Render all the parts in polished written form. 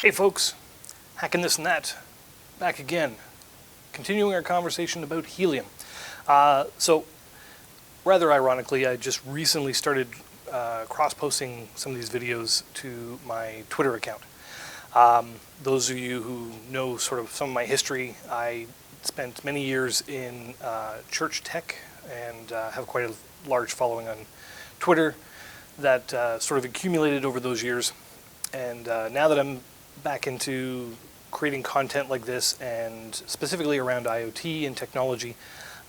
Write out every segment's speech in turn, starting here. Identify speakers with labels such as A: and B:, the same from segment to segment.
A: Hey folks, Hacking This and That, back again, continuing our conversation about helium. So, rather ironically, I just recently started cross-posting some of these videos to my Twitter account. Those of you who know sort of some of my history, I spent many years in church tech and have quite a large following on Twitter that sort of accumulated over those years. And now that I'm back into creating content like this, and specifically around IoT and technology,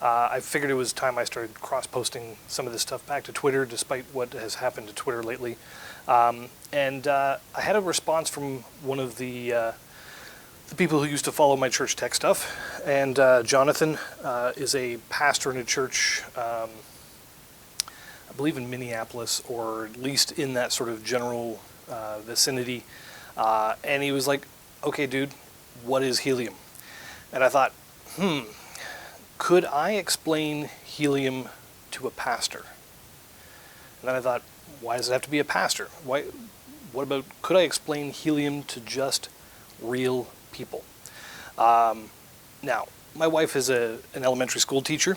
A: I figured it was time I started cross-posting some of this stuff back to Twitter, despite what has happened to Twitter lately. And I had a response from one of the people who used to follow my church tech stuff, and Jonathan is a pastor in a church, I believe in Minneapolis, or at least in that sort of general vicinity. And he was like, okay, dude, what is helium? And I thought, could I explain helium to a pastor? And then I thought, why does it have to be a pastor? What about, could I explain helium to just real people? Now, my wife is an elementary school teacher.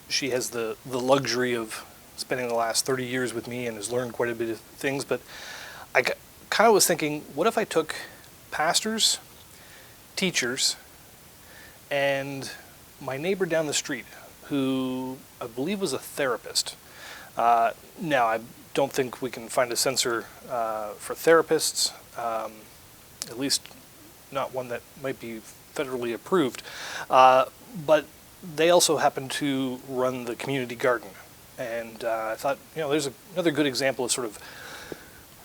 A: She has the luxury of spending the last 30 years with me and has learned quite a bit of things, but I kind of was thinking, what if I took pastors, teachers, and my neighbor down the street, who I believe was a therapist. Now, I don't think we can find a sensor for therapists, at least not one that might be federally approved, but they also happen to run the community garden. And I thought, there's another good example of sort of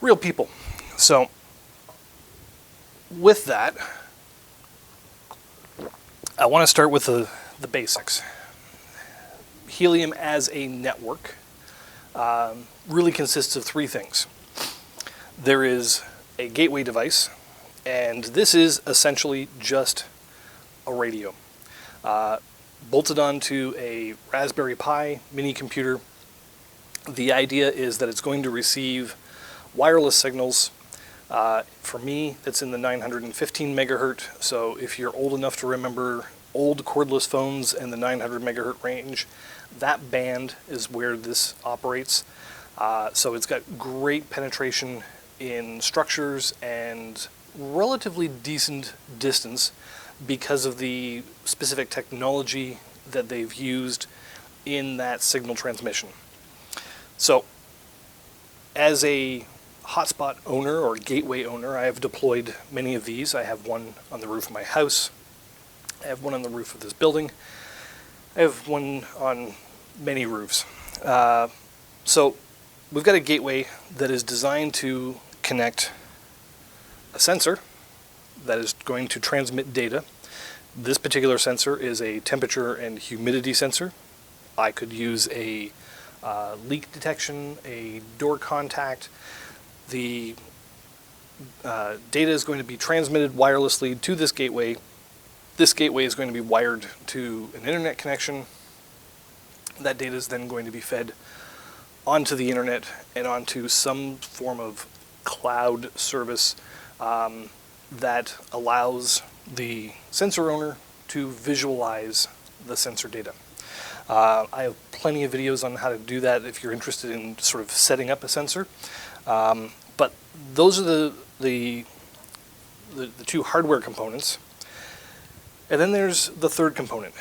A: real people. So, with that, I want to start with the basics. Helium as a network really consists of three things. There is a gateway device, and this is essentially just a radio. Bolted onto a Raspberry Pi mini computer. The idea is that it's going to receive wireless signals. For me, it's in the 915 megahertz. So if you're old enough to remember old cordless phones and the 900 megahertz range, that band is where this operates. So it's got great penetration in structures and relatively decent distance because of the specific technology that they've used in that signal transmission. So, as a hotspot owner or gateway owner, I have deployed many of these. I have one on the roof of my house. I have one on the roof of this building. I have one on many roofs. So, we've got a gateway that is designed to connect a sensor that is going to transmit data. This particular sensor is a temperature and humidity sensor. I could use a leak detection, a door contact. The data is going to be transmitted wirelessly to this gateway. This gateway is going to be wired to an internet connection. That data is then going to be fed onto the internet and onto some form of cloud service that allows the sensor owner to visualize the sensor data. I have plenty of videos on how to do that if you're interested in sort of setting up a sensor. But those are the two hardware components. And then there's the third component,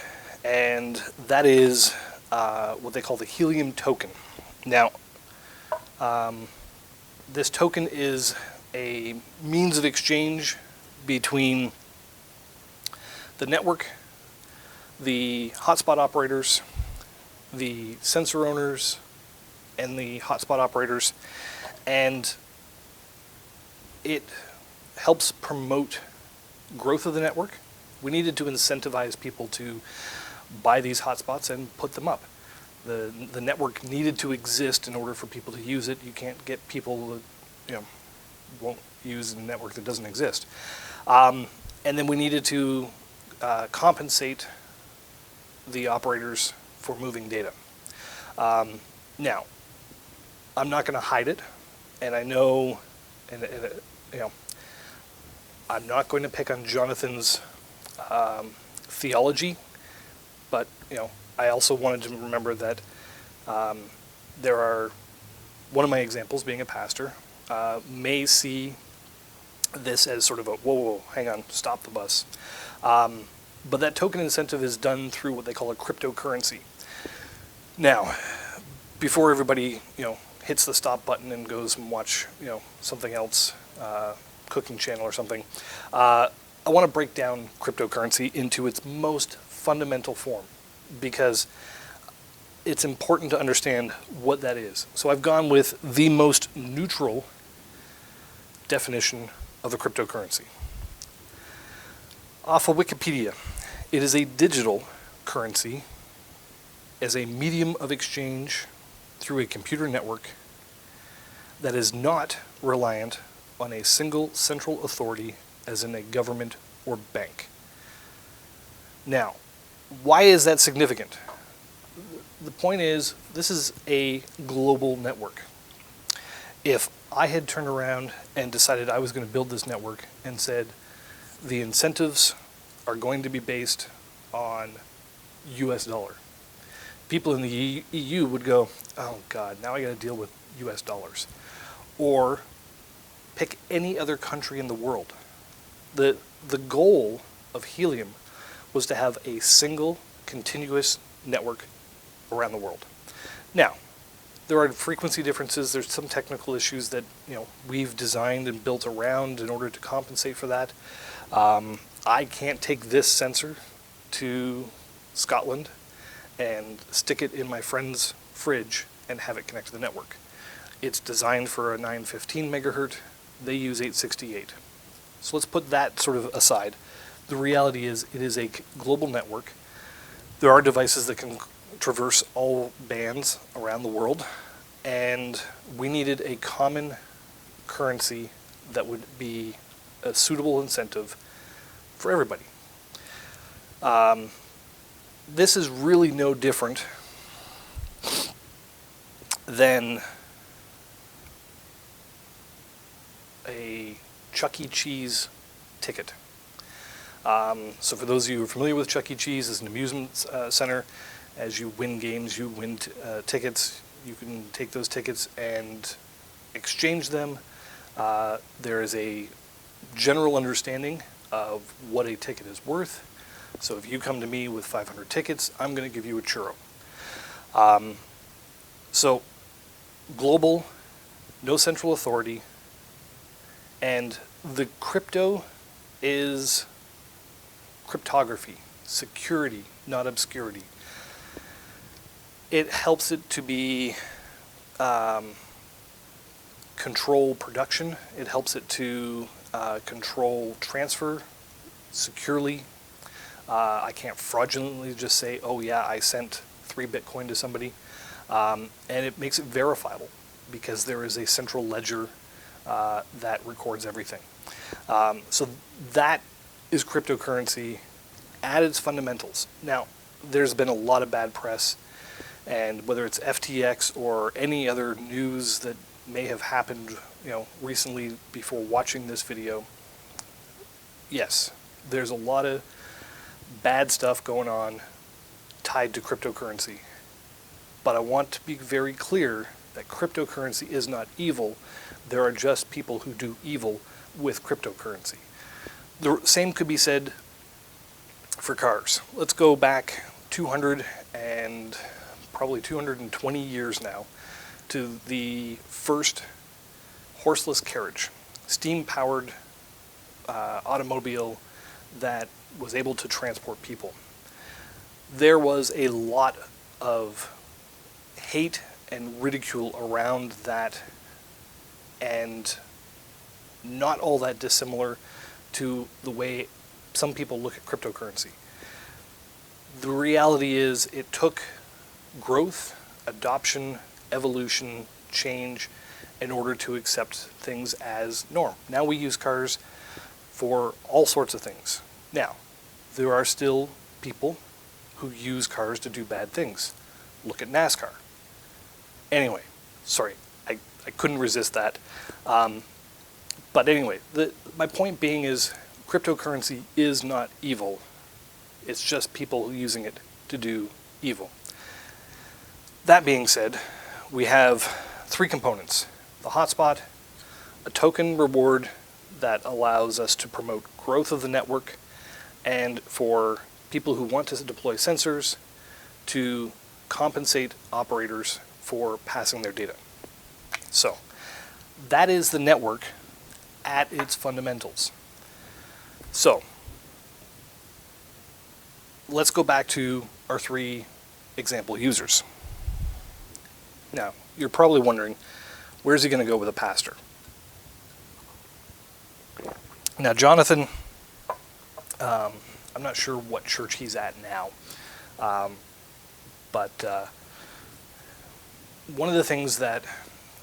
A: and that is what they call the Helium token. Now, this token is a means of exchange between the network, the hotspot operators, the sensor owners, and the hotspot operators, and it helps promote growth of the network. We needed to incentivize people to buy these hotspots and put them up. The network needed to exist in order for people to use it. You can't get people that won't use a network that doesn't exist. And then we needed to compensate the operators for moving data. Now, I'm not going to hide it, and I know, and I'm not going to pick on Jonathan's theology, but I also wanted to remember that there are, one of my examples being a pastor, may see this as sort of a, whoa, hang on, stop the bus. But that token incentive is done through what they call a cryptocurrency. Now, before everybody, hits the stop button and goes and watch, something else, cooking channel or something, I want to break down cryptocurrency into its most fundamental form, because it's important to understand what that is. So I've gone with the most neutral definition of a cryptocurrency. Off of Wikipedia, it is a digital currency as a medium of exchange through a computer network that is not reliant on a single central authority, as in a government or bank. Now, why is that significant? The point is, this is a global network. If I had turned around and decided I was going to build this network and said the incentives are going to be based on US dollar, people in the EU would go, oh God, now I got to deal with US dollars. Or pick any other country in the world. The goal of Helium was to have a single continuous network around the world. Now, there are frequency differences. There's some technical issues that we've designed and built around in order to compensate for that. I can't take this sensor to Scotland and stick it in my friend's fridge and have it connect to the network. It's designed for a 915 megahertz. They use 868. So let's put that sort of aside. The reality is it is a global network. There are devices that can traverse all bands around the world, and we needed a common currency that would be a suitable incentive for everybody. This is really no different than a Chuck E. Cheese ticket. So for those of you who are familiar with Chuck E. Cheese as an amusement center, as you win games, you win tickets. You can take those tickets and exchange them. There is a general understanding of what a ticket is worth. So if you come to me with 500 tickets, I'm going to give you a churro. So global, no central authority, and the crypto is cryptography, security, not obscurity. It helps it to be control production. It helps it to control transfer securely. I can't fraudulently just say, oh yeah, I sent 3 Bitcoin to somebody. And it makes it verifiable because there is a central ledger that records everything. So that is cryptocurrency at its fundamentals. Now, there's been a lot of bad press, and whether it's FTX or any other news that may have happened, recently before watching this video, yes, there's a lot of bad stuff going on tied to cryptocurrency. But I want to be very clear that cryptocurrency is not evil. There are just people who do evil with cryptocurrency. The same could be said for cars. Let's go back 200 and probably 220 years now to the first horseless carriage, steam-powered automobile that was able to transport people. There was a lot of hate and ridicule around that, and not all that dissimilar to the way some people look at cryptocurrency. The reality is it took growth, adoption, evolution, change in order to accept things as norm. Now we use cars for all sorts of things. Now, there are still people who use cars to do bad things. Look at NASCAR. Anyway, sorry, I couldn't resist that. But anyway, my point being is cryptocurrency is not evil. It's just people using it to do evil. That being said, we have three components: the hotspot, a token reward that allows us to promote growth of the network, and for people who want to deploy sensors to compensate operators for passing their data. So that is the network at its fundamentals. So let's go back to our three example users. Now, you're probably wondering, where's he going to go with a pastor? Now, Jonathan, I'm not sure what church he's at now, but one of the things that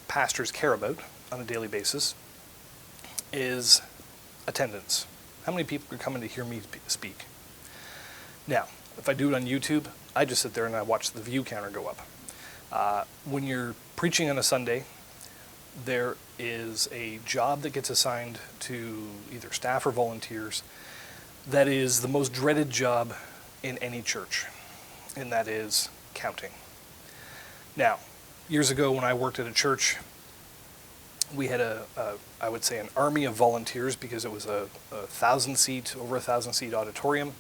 A: pastors care about on a daily basis is attendance. How many people are coming to hear me speak? Now, if I do it on YouTube, I just sit there and I watch the view counter go up. When you're preaching on a Sunday, there is a job that gets assigned to either staff or volunteers that is the most dreaded job in any church, and that is counting. Now, years ago when I worked at a church, we had I would say an army of volunteers, because it was over 1,000 seat auditorium.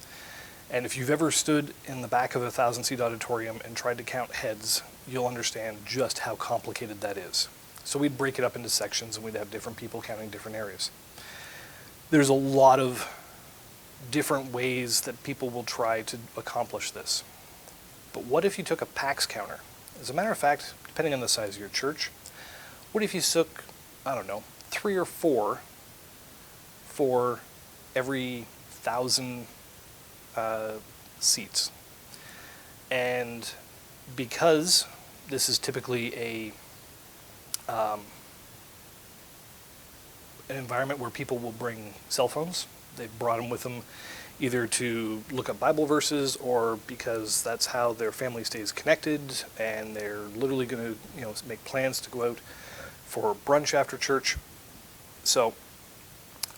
A: And if you've ever stood in the back of a 1,000-seat auditorium and tried to count heads, you'll understand just how complicated that is. So we'd break it up into sections and we'd have different people counting different areas. There's a lot of different ways that people will try to accomplish this. But what if you took a PAX counter? As a matter of fact, depending on the size of your church, what if you took, 3 or 4 for every 1,000 seats? And because this is typically an environment where people will bring cell phones, they've brought them with them either to look up Bible verses or because that's how their family stays connected, and they're literally going to make plans to go out for brunch after church. So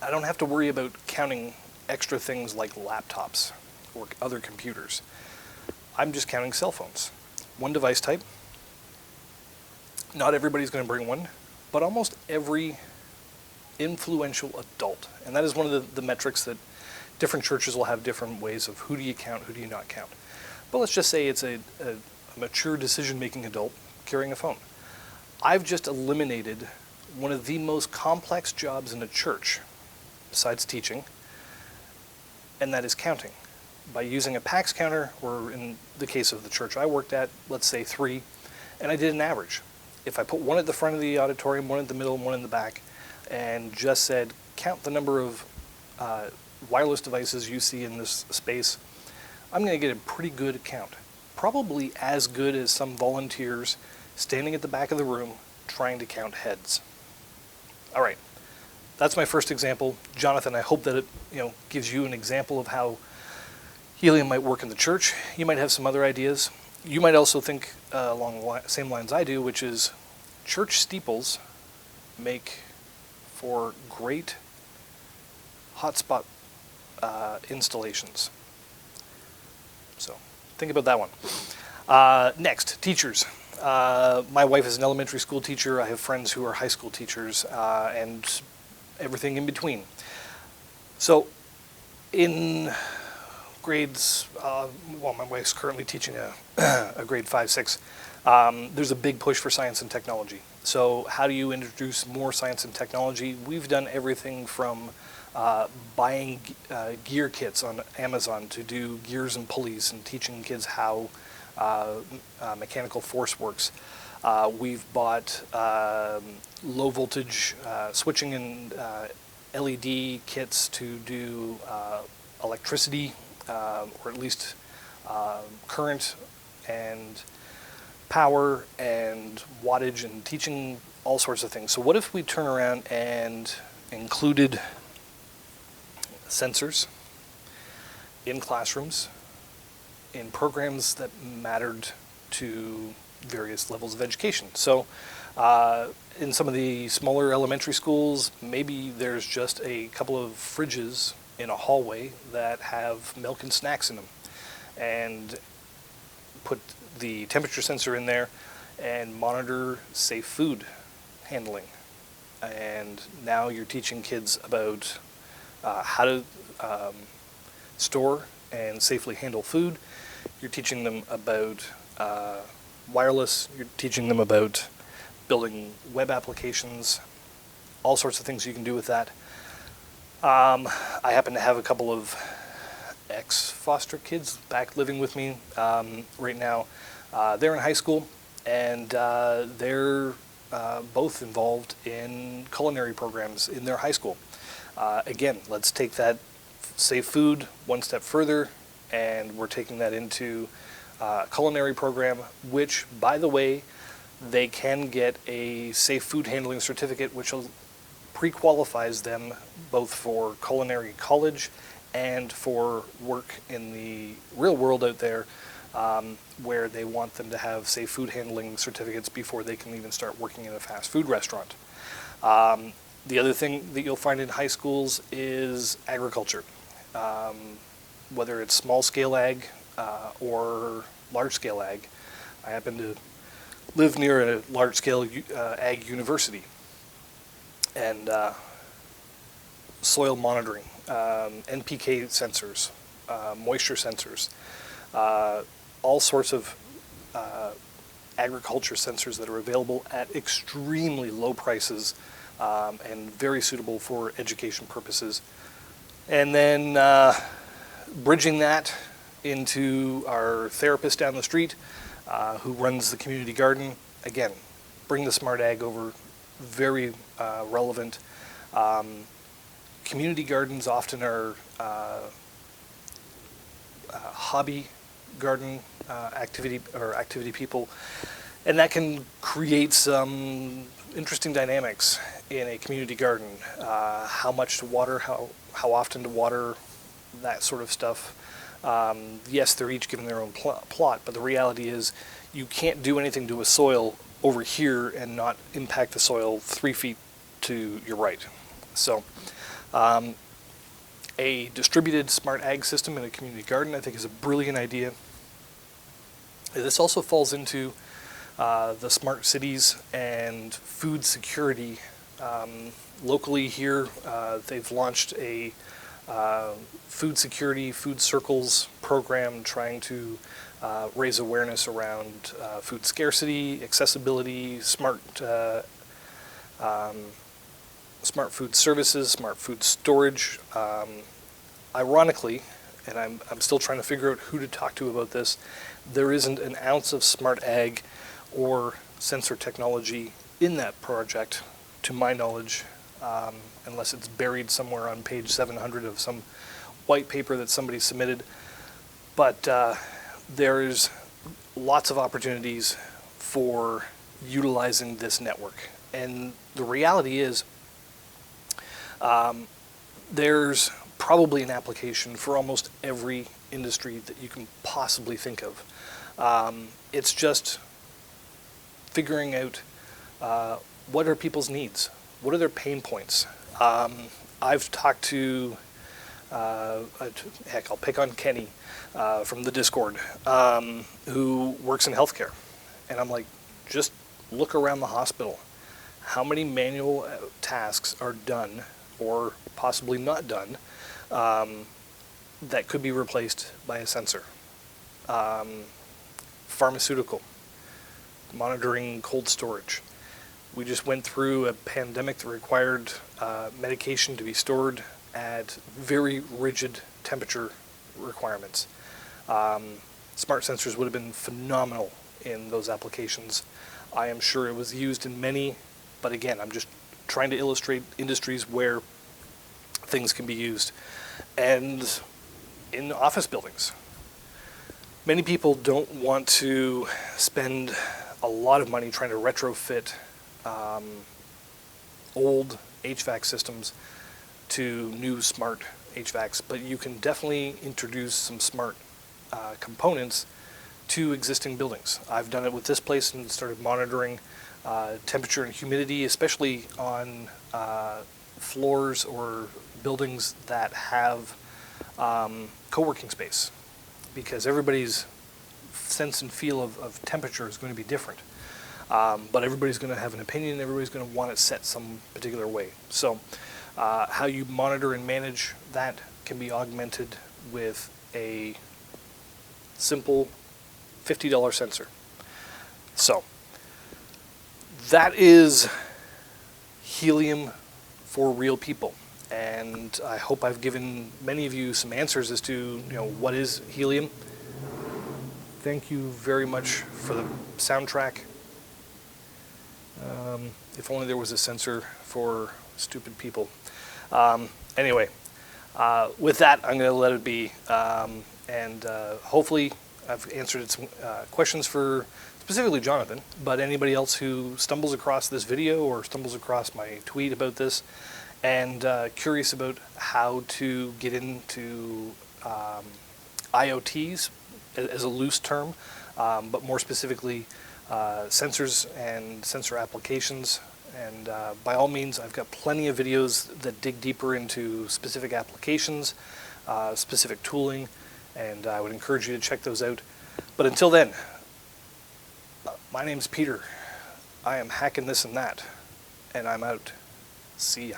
A: I don't have to worry about counting extra things like laptops or other computers. I'm just counting cell phones. One device type. Not everybody's going to bring one, but almost every influential adult. And that is one of the metrics that different churches will have different ways of who do you count, who do you not count. But let's just say it's a mature decision-making adult carrying a phone. I've just eliminated one of the most complex jobs in a church, besides teaching, and that is counting. By using a PAX counter, or in the case of the church I worked at, let's say 3, and I did an average. If I put one at the front of the auditorium, one at the middle, and one in the back, and just said, count the number of wireless devices you see in this space, I'm going to get a pretty good count. Probably as good as some volunteers standing at the back of the room trying to count heads. All right, that's my first example. Jonathan, I hope that it gives you an example of how Helium might work in the church. You might have some other ideas. You might also think along the same lines I do, which is church steeples make for great hotspot installations. So think about that one. Next, teachers. My wife is an elementary school teacher. I have friends who are high school teachers, and everything in between. So in grades, my wife's currently teaching a grade 5, 6. There's a big push for science and technology. So how do you introduce more science and technology? We've done everything from buying gear kits on Amazon to do gears and pulleys and teaching kids how mechanical force works. We've bought low voltage switching and LED kits to do electricity, or at least current and power and wattage, and teaching all sorts of things. So what if we turn around and included sensors in classrooms, in programs that mattered to various levels of education. So in some of the smaller elementary schools, maybe there's just a couple of fridges in a hallway that have milk and snacks in them, and put the temperature sensor in there and monitor safe food handling. And now you're teaching kids about how to store and safely handle food. You're teaching them about wireless. You're teaching them about building web applications, all sorts of things you can do with that. I happen to have a couple of ex-foster kids back living with me right now. They're in high school, and they're both involved in culinary programs in their high school. Again, let's take that safe food one step further, and we're taking that into a culinary program, which, by the way, they can get a safe food handling certificate, which pre-qualifies them both for culinary college and for work in the real world out there, where they want them to have safe food handling certificates before they can even start working in a fast food restaurant. The other thing that you'll find in high schools is agriculture. Whether it's small-scale ag or large-scale ag. I happen to live near a large-scale ag university. And soil monitoring, NPK sensors, moisture sensors, all sorts of agriculture sensors that are available at extremely low prices and very suitable for education purposes. And then bridging that into our therapist down the street who runs the community garden. Again, bring the smart ag over, very relevant. Community gardens often are hobby garden activity people, and that can create some interesting dynamics in a community garden. How much to water, how often to water, that sort of stuff. Yes, they're each given their own plot, but the reality is you can't do anything to a soil over here and not impact the soil 3 feet to your right. So a distributed smart ag system in a community garden, I think, is a brilliant idea. This also falls into the smart cities and food security. Locally here, they've launched a food security, food circles program trying to raise awareness around food scarcity, accessibility, smart food services, smart food storage. Ironically, and I'm still trying to figure out who to talk to about this, there isn't an ounce of smart ag or sensor technology in that project, to my knowledge, unless it's buried somewhere on page 700 of some white paper that somebody submitted. But there's lots of opportunities for utilizing this network. And the reality is there's probably an application for almost every industry that you can possibly think of. It's just figuring out what are people's needs, what are their pain points. I've talked to, heck, I'll pick on Kenny from the Discord, who works in healthcare. And I'm like, just look around the hospital. How many manual tasks are done or possibly not done that could be replaced by a sensor? Pharmaceutical, monitoring cold storage. We just went through a pandemic that required medication to be stored at very rigid temperature requirements. Smart sensors would have been phenomenal in those applications. I am sure it was used in many, but again, I'm just trying to illustrate industries where things can be used. And in office buildings, many people don't want to spend a lot of money trying to retrofit old HVAC systems to new smart HVACs, but you can definitely introduce some smart components to existing buildings. I've done it with this place and started monitoring temperature and humidity, especially on floors or buildings that have co-working space, because everybody's sense and feel of temperature is going to be different. But everybody's going to have an opinion, everybody's going to want it set some particular way. So how you monitor and manage that can be augmented with a simple $50 sensor. So that is Helium for real people. And I hope I've given many of you some answers as to, what is Helium. Thank you very much for the soundtrack. If only there was a sensor for stupid people. Anyway, with that, I'm going to let it be. And hopefully I've answered some questions for specifically Jonathan, but anybody else who stumbles across this video or stumbles across my tweet about this and curious about how to get into IoTs as a loose term, but more specifically sensors and sensor applications. And by all means, I've got plenty of videos that dig deeper into specific applications, specific tooling, and I would encourage you to check those out. But until then, my name's Peter. I am hacking this and that, and I'm out. See ya.